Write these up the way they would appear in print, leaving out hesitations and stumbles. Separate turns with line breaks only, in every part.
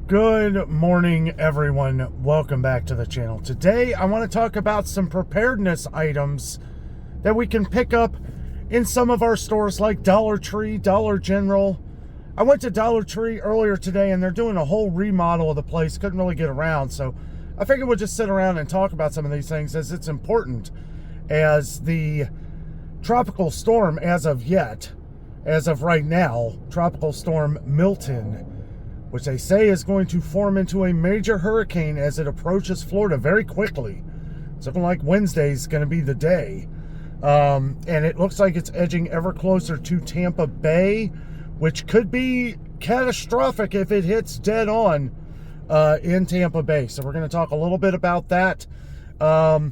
Good morning, everyone. Welcome back to the channel. Today, I want to talk about some preparedness items that we can pick up in some of our stores like Dollar Tree, Dollar General. I went to Dollar Tree earlier today and they're doing a whole remodel of the place. Couldn't really get around, so I figured we'll just sit around and talk about some of these things as it's important, as the tropical storm as of right now, Tropical Storm Milton, which they say is going to form into a major hurricane as it approaches Florida very quickly. It's looking like Wednesday's going to be the day. And it looks like it's edging ever closer to Tampa Bay, which could be catastrophic if it hits dead on in Tampa Bay. So we're going to talk a little bit about that. I'll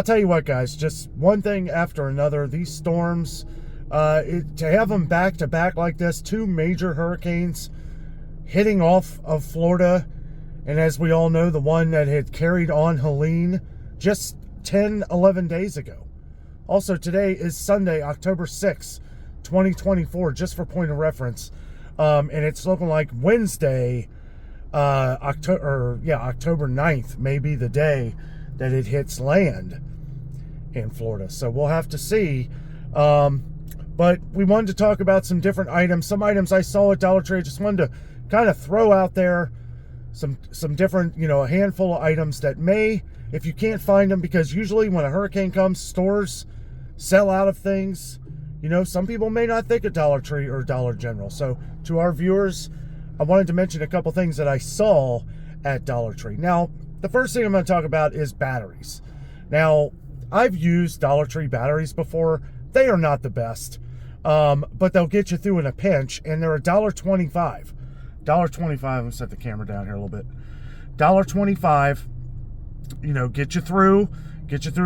tell you what, guys, just one thing after another. These storms, to have them back to back like this, two major hurricanes hitting off of Florida, and as we all know, the one that had carried on Helene just 10-11 days ago. Also, today is Sunday, October 6th, 2024, just for point of reference, and it's looking like Wednesday, October 9th may be the day that it hits land in Florida. So we'll have to see. But we wanted to talk about some different items. Some items I saw at Dollar Tree. I just wanted to kind of throw out there some different, a handful of items that may, if you can't find them, because usually when a hurricane comes, stores sell out of things. Some people may not think of Dollar Tree or Dollar General. So to our viewers, I wanted to mention a couple things that I saw at Dollar Tree. Now, the first thing I'm going to talk about is batteries. Now, I've used Dollar Tree batteries before. They are not the best, but they'll get you through in a pinch, and they're $1.25. $1.25. I'm gonna set the camera down here a little bit. $1.25. Get you through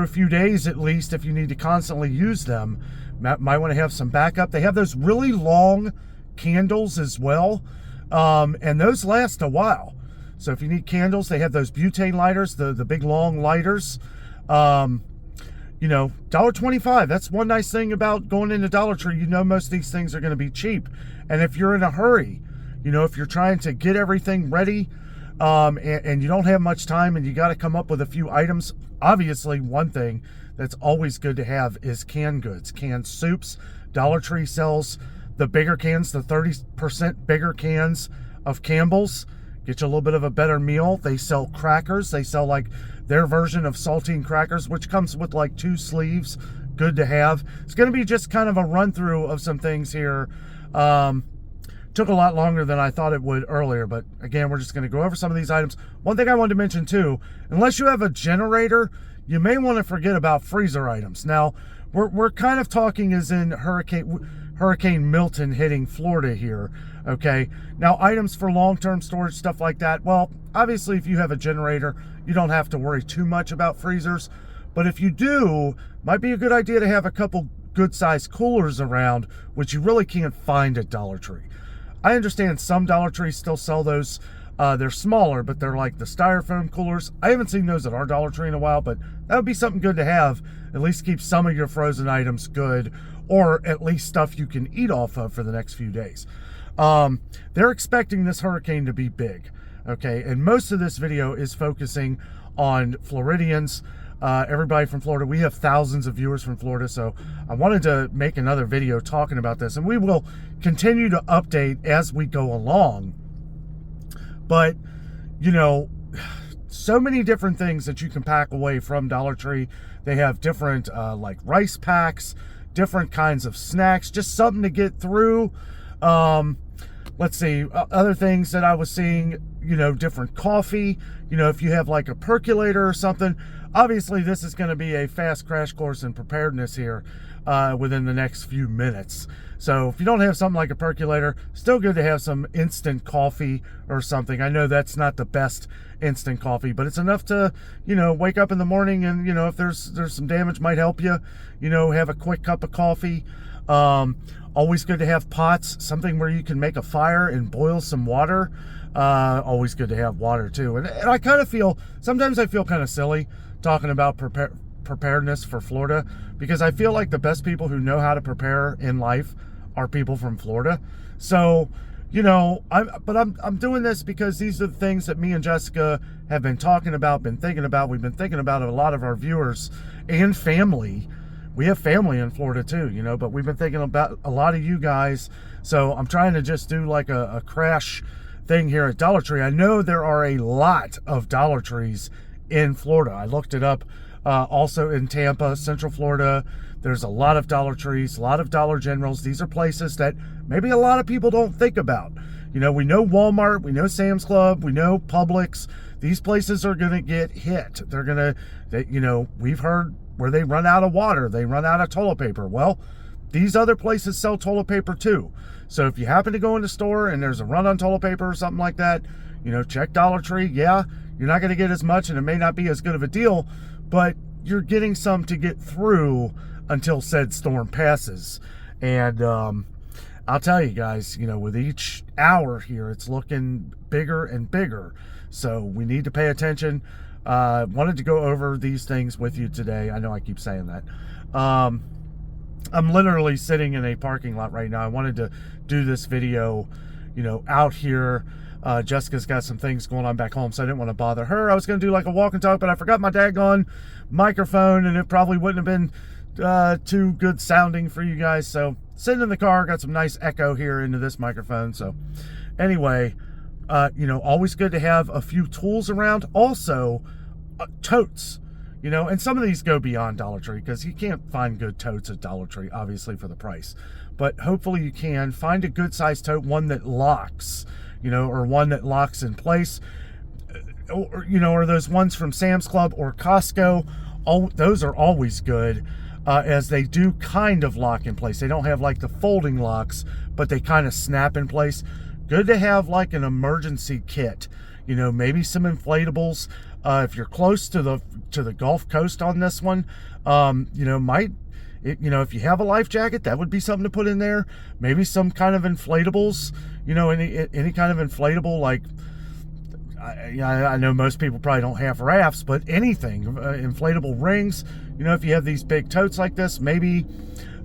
a few days at least if you need to constantly use them. Might want to have some backup. They have those really long candles as well, and those last a while. So if you need candles, they have those butane lighters, the big long lighters. $1.25. That's one nice thing about going into Dollar Tree. Most of these things are going to be cheap, and if you're in a hurry, if you're trying to get everything ready, and you don't have much time and you got to come up with a few items, obviously one thing that's always good to have is canned goods, canned soups. Dollar Tree sells the bigger cans, the 30% bigger cans of Campbell's. Get you a little bit of a better meal. They sell crackers. They sell like their version of saltine crackers, which comes with like 2 sleeves. Good to have. It's going to be just kind of a run through of some things here. Took a lot longer than I thought it would earlier, but again, we're just going to go over some of these items. One thing I wanted to mention too, unless you have a generator, you may want to forget about freezer items. Now, we're kind of talking as in Hurricane Milton hitting Florida here, okay? Now, items for long-term storage, stuff like that, well, obviously, if you have a generator, you don't have to worry too much about freezers, but if you do, might be a good idea to have a couple good-sized coolers around, which you really can't find at Dollar Tree. I understand some Dollar Trees still sell those. They're smaller, but they're like the styrofoam coolers. I haven't seen those at our Dollar Tree in a while, but that would be something good to have. At least keep some of your frozen items good, or at least stuff you can eat off of for the next few days. They're expecting this hurricane to be big, okay? And most of this video is focusing on Floridians, everybody from Florida. We have thousands of viewers from Florida, so I wanted to make another video talking about this, and we will continue to update as we go along. But so many different things that you can pack away from Dollar Tree. They have different like rice packs, different kinds of snacks, just something to get through. Let's see, other things that I was seeing, different coffee, if you have like a percolator or something. Obviously, this is going to be a fast crash course in preparedness here within the next few minutes. So if you don't have something like a percolator, still good to have some instant coffee or something. I know that's not the best instant coffee, but it's enough to, wake up in the morning and, if there's some damage, might help you, have a quick cup of coffee. Always good to have pots, something where you can make a fire and boil some water. Always good to have water too. And I kind of feel, sometimes I feel kind of silly talking about preparedness for Florida, because I feel like the best people who know how to prepare in life are people from Florida. So, I'm doing this because these are the things that me and Jessica have been talking about, been thinking about. We've been thinking about a lot of our viewers and family. We have family in Florida too, but we've been thinking about a lot of you guys. So I'm trying to just do like a crash thing here at Dollar Tree. I know there are a lot of Dollar Trees in Florida. I looked it up. Also in Tampa, Central Florida, there's a lot of Dollar Trees, a lot of Dollar Generals. These are places that maybe a lot of people don't think about. We know Walmart, we know Sam's Club, we know Publix. These places are going to get hit. They're going to, we've heard where they run out of water, they run out of toilet paper. Well, these other places sell toilet paper too. So if you happen to go in the store and there's a run on toilet paper or something like that, check Dollar Tree. Yeah, you're not going to get as much and it may not be as good of a deal, but you're getting some to get through until said storm passes. And I'll tell you guys, with each hour here, it's looking bigger and bigger. So we need to pay attention. Wanted to go over these things with you today. I know I keep saying that. I'm literally sitting in a parking lot right now. I wanted to do this video, out here. Jessica's got some things going on back home, so I didn't want to bother her. I was going to do like a walk and talk, but I forgot my daggone microphone, and it probably wouldn't have been too good sounding for you guys. So sitting in the car, got some nice echo here into this microphone. So anyway, always good to have a few tools around. Also, totes, and some of these go beyond Dollar Tree because you can't find good totes at Dollar Tree, obviously, for the price. But hopefully you can find a good size tote, one that locks, or one that locks in place, or those ones from Sam's Club or Costco. Those are always good, as they do kind of lock in place. They don't have like the folding locks, but they kind of snap in place. Good to have like an emergency kit, maybe some inflatables. If you're close to the Gulf Coast on this one, if you have a life jacket, that would be something to put in there. Maybe some kind of inflatables, any kind of inflatable, like, I know most people probably don't have rafts, but anything, inflatable rings, if you have these big totes like this, maybe,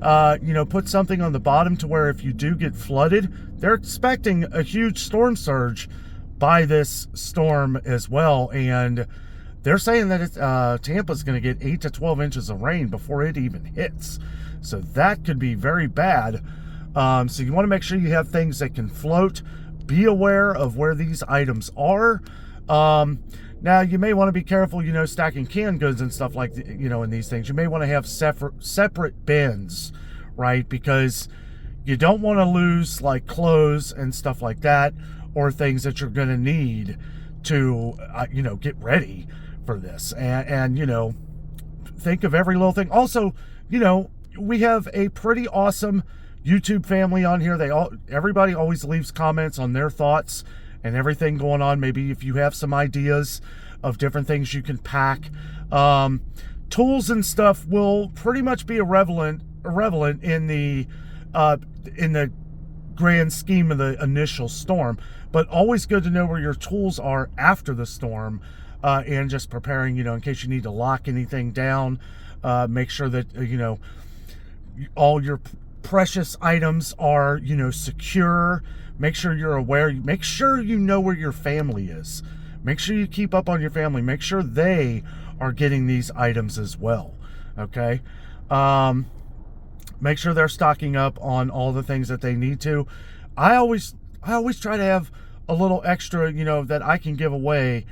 put something on the bottom to where if you do get flooded, they're expecting a huge storm surge by this storm as well. And they're saying that Tampa's going to get 8 to 12 inches of rain before it even hits. So that could be very bad. So you want to make sure you have things that can float. Be aware of where these items are. Now, you may want to be careful, stacking canned goods and stuff like, in these things. You may want to have separate bins, right? Because you don't want to lose like clothes and stuff like that, or things that you're going to need to, get ready for this. And think of every little thing. Also, we have a pretty awesome YouTube family on here. Everybody always leaves comments on their thoughts and everything going on. Maybe if you have some ideas of different things you can pack. Tools and stuff will pretty much be irrelevant in the grand scheme of the initial storm, but always good to know where your tools are after the storm, and just preparing, in case you need to lock anything down. Make sure that, all your precious items are, secure. Make sure you're aware. Make sure you know where your family is. Make sure you keep up on your family. Make sure they are getting these items as well. Okay. Make sure they're stocking up on all the things that they need to. I always try to have a little extra, that I can give away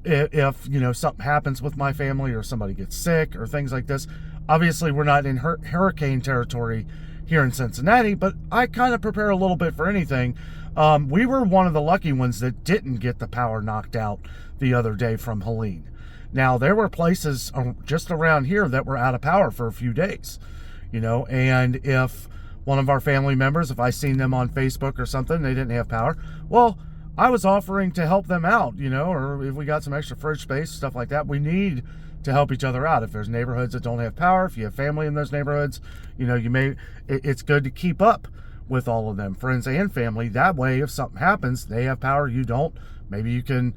if something happens with my family or somebody gets sick or things like this. Obviously, we're not in hurricane territory here in Cincinnati, but I kind of prepare a little bit for anything. We were one of the lucky ones that didn't get the power knocked out the other day from Helene. Now, there were places just around here that were out of power for a few days, and if one of our family members, if I seen them on Facebook or something, they didn't have power, well, I was offering to help them out, or if we got some extra fridge space, stuff like that. We need to help each other out. If there's neighborhoods that don't have power, if you have family in those neighborhoods, it's good to keep up with all of them, friends and family. That way, if something happens, they have power, you don't. Maybe you can,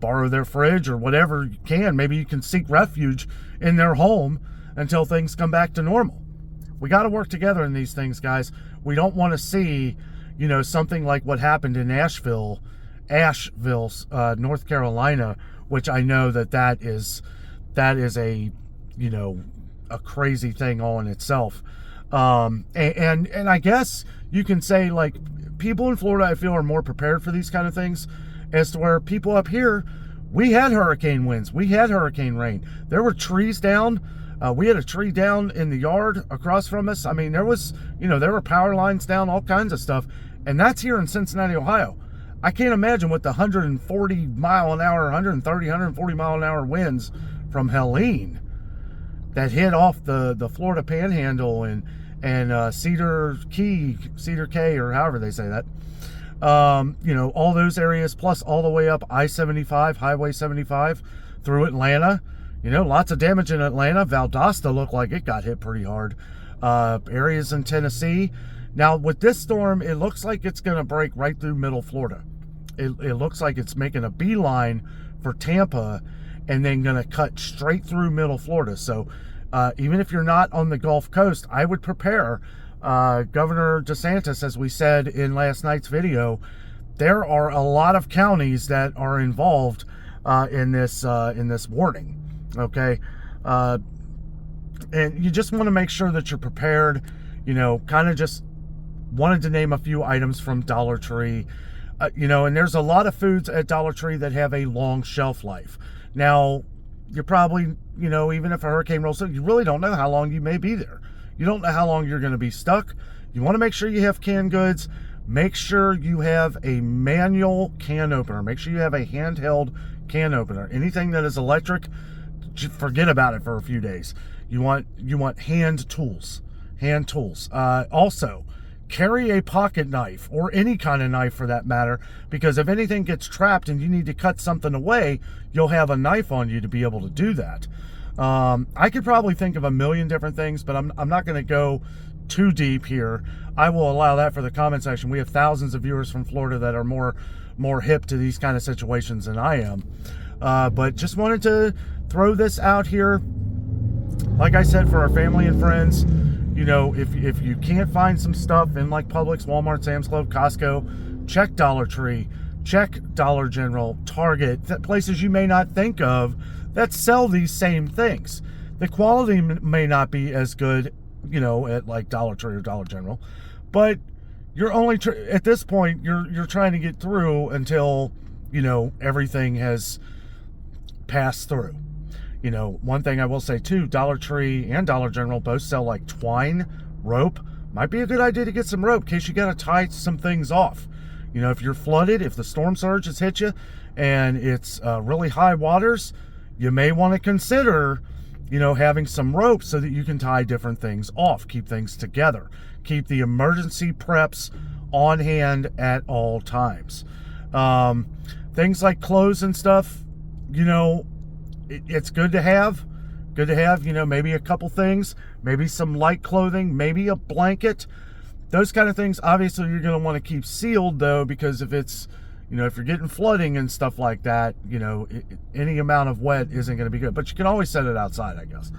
borrow their fridge or whatever you can. Maybe you can seek refuge in their home until things come back to normal. We got to work together in these things, guys. We don't want to see, something like what happened in Asheville, North Carolina, which I know that is a, a crazy thing all in itself. And I guess you can say, like, people in Florida, I feel, are more prepared for these kind of things, as to where people up here, we had hurricane winds, we had hurricane rain, there were trees down. We had a tree down in the yard across from us. I mean, there was, there were power lines down, all kinds of stuff. And that's here in Cincinnati, Ohio. I can't imagine what the 140 mile an hour, 130, 140 mile an hour winds from Helene that hit off the Florida Panhandle and Cedar Cay, or however they say that. All those areas, plus all the way up I-75, Highway 75 through Atlanta. Lots of damage in Atlanta. Valdosta looked like it got hit pretty hard. Areas in Tennessee. Now, with this storm, it looks like it's going to break right through middle Florida. It looks like it's making a beeline for Tampa and then going to cut straight through middle Florida. So even if you're not on the Gulf Coast, I would prepare. Governor DeSantis, as we said in last night's video, there are a lot of counties that are involved in this warning. Okay, and you just want to make sure that you're prepared. Kind of just wanted to name a few items from Dollar Tree. And there's a lot of foods at Dollar Tree that have a long shelf life. Now, you're probably, even if a hurricane rolls through, you really don't know how long you may be there. You don't know how long you're going to be stuck. You want to make sure you have canned goods. Make sure you have a manual can opener. Make sure you have a handheld can opener. Anything that is electric, forget about it for a few days. You want hand tools. Also, carry a pocket knife, or any kind of knife for that matter, because if anything gets trapped and you need to cut something away, you'll have a knife on you to be able to do that. I could probably think of a million different things, but I'm not going to go too deep here. I will allow that for the comment section. We have thousands of viewers from Florida that are more hip to these kind of situations than I am. But just wanted to throw this out here. Like I said, for our family and friends, if you can't find some stuff in like Publix, Walmart, Sam's Club, Costco, check Dollar Tree, check Dollar General, Target, places you may not think of that sell these same things. The quality may not be as good, at like Dollar Tree or Dollar General, but you're only at this point you're trying to get through until everything has passed through. One thing I will say too, Dollar Tree and Dollar General both sell like twine, rope. Might be a good idea to get some rope in case you got to tie some things off. If you're flooded, if the storm surge has hit you and it's really high waters, you may want to consider, having some rope so that you can tie different things off, keep things together, keep the emergency preps on hand at all times. Things like clothes and stuff, it's good to have, maybe a couple things, maybe some light clothing, maybe a blanket, those kind of things. Obviously, you're going to want to keep sealed though, because if it's, if you're getting flooding and stuff like that, any amount of wet isn't going to be good, but you can always set it outside, I guess.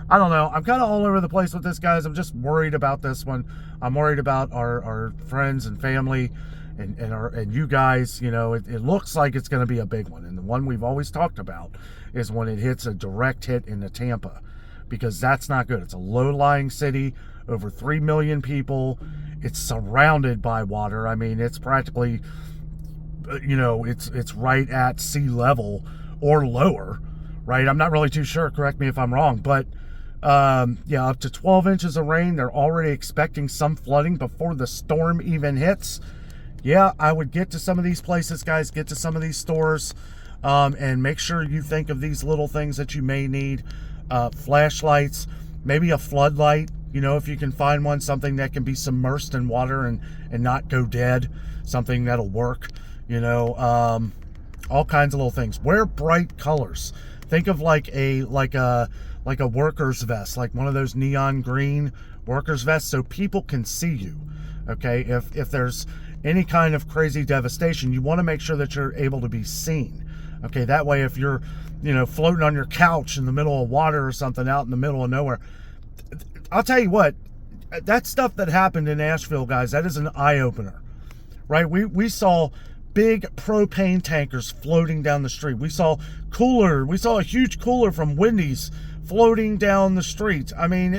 I don't know. I'm kind of all over the place with this, guys. I'm just worried about this one. I'm worried about our friends and family and you guys. It looks like it's going to be a big one. And the one we've always talked about is when it hits a direct hit into Tampa, because that's not good. It's a low-lying city, over 3 million people. It's surrounded by water. I mean, it's practically, it's right at sea level or lower, right? I'm not really too sure. Correct me if I'm wrong, but up to 12 inches of rain. They're already expecting some flooding before the storm even hits. Yeah, I would get to some of these places, guys, get to some of these stores, and make sure you think of these little things that you may need. Flashlights, maybe a floodlight, if you can find one, something that can be submersed in water and not go dead, something that'll work, all kinds of little things. Wear bright colors. Think of like a worker's vest, like one of those neon green worker's vests, so people can see you. Okay, if there's any kind of crazy devastation, you want to make sure that you're able to be seen. Okay, that way if you're, floating on your couch in the middle of water or something out in the middle of nowhere, I'll tell you what, that stuff that happened in Asheville, guys, that is an eye-opener. right? We saw big propane tankers floating down the street. We saw a huge cooler from Wendy's floating down the street. I mean,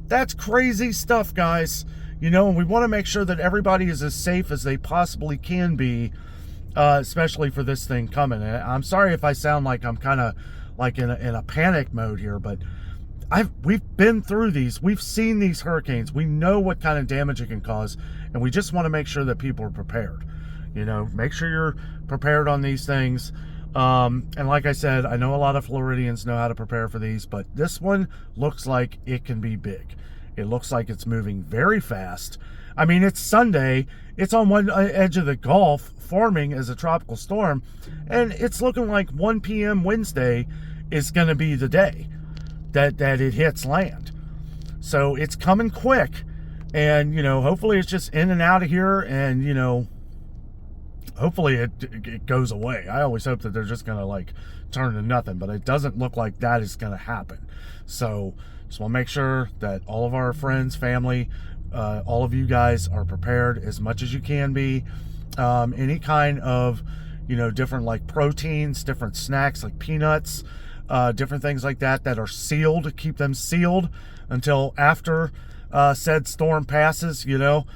that's crazy stuff, guys. You know, and we want to make sure that everybody is as safe as they possibly can be, especially for this thing coming. And I'm sorry if I sound like I'm kind of like in a panic mode here, but we've been through these. We've seen these hurricanes. We know what kind of damage it can cause, and we just want to make sure that people are prepared. You know, make sure you're prepared on these things. And like I said, I know a lot of Floridians know how to prepare for these, but this one looks like it can be big. It looks like it's moving very fast. I mean, it's Sunday. It's on one edge of the Gulf, forming as a tropical storm, and it's looking like 1 p.m. Wednesday is going to be the day that it hits land. So it's coming quick, and, you know, hopefully it's just in and out of here, and, you know, hopefully it goes away. I always hope that they're just going to, like, turn to nothing, but it doesn't look like that is going to happen. So just want to make sure that all of our friends, family, all of you guys are prepared as much as you can be. Any kind of, you know, different like proteins, different snacks like peanuts, different things like that are sealed. Keep them sealed until after said storm passes, you know.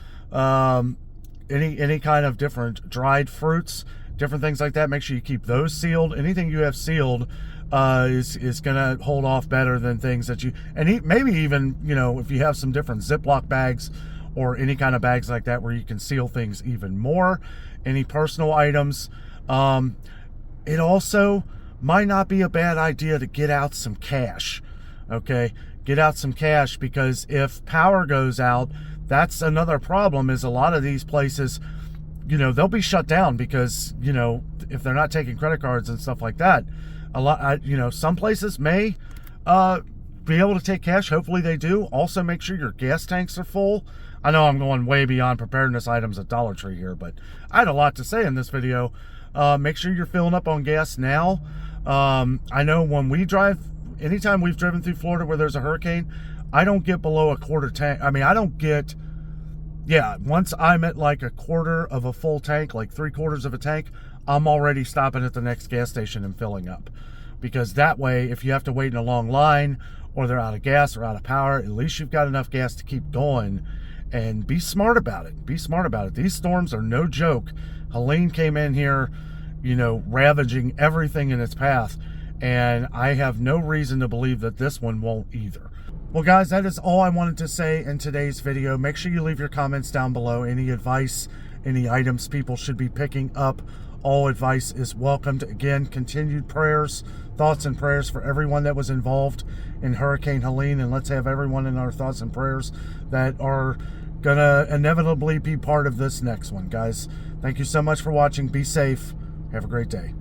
Any kind of different dried fruits, different things like that, make sure you keep those sealed. Anything you have sealed is going to hold off better than things that you, and maybe even, you know, if you have some different Ziploc bags or any kind of bags like that where you can seal things even more, any personal items. It also might not be a bad idea to get out some cash, okay? Get out some cash, because if power goes out, that's another problem, is a lot of these places, you know, they'll be shut down because, you know, if they're not taking credit cards and stuff like that, you know, some places may be able to take cash. Hopefully they do. Also, make sure your gas tanks are full. I know I'm going way beyond preparedness items at Dollar Tree here, but I had a lot to say in this video. Make sure you're filling up on gas now. I know when we drive, anytime we've driven through Florida where there's a hurricane, I don't get below a quarter tank. I mean, I don't get, yeah, once I'm at like a quarter of a full tank, like 3/4 of a tank, I'm already stopping at the next gas station and filling up. Because that way, if you have to wait in a long line, or they're out of gas or out of power, at least you've got enough gas to keep going. And be smart about it. Be smart about it. These storms are no joke. Helene came in here, you know, ravaging everything in its path. And I have no reason to believe that this one won't either. Well, guys, that is all I wanted to say in today's video. Make sure you leave your comments down below. Any advice, any items people should be picking up. All advice is welcomed. Again, continued prayers, thoughts and prayers for everyone that was involved in Hurricane Helene. And let's have everyone in our thoughts and prayers that are gonna inevitably be part of this next one, guys. Thank you so much for watching. Be safe. Have a great day.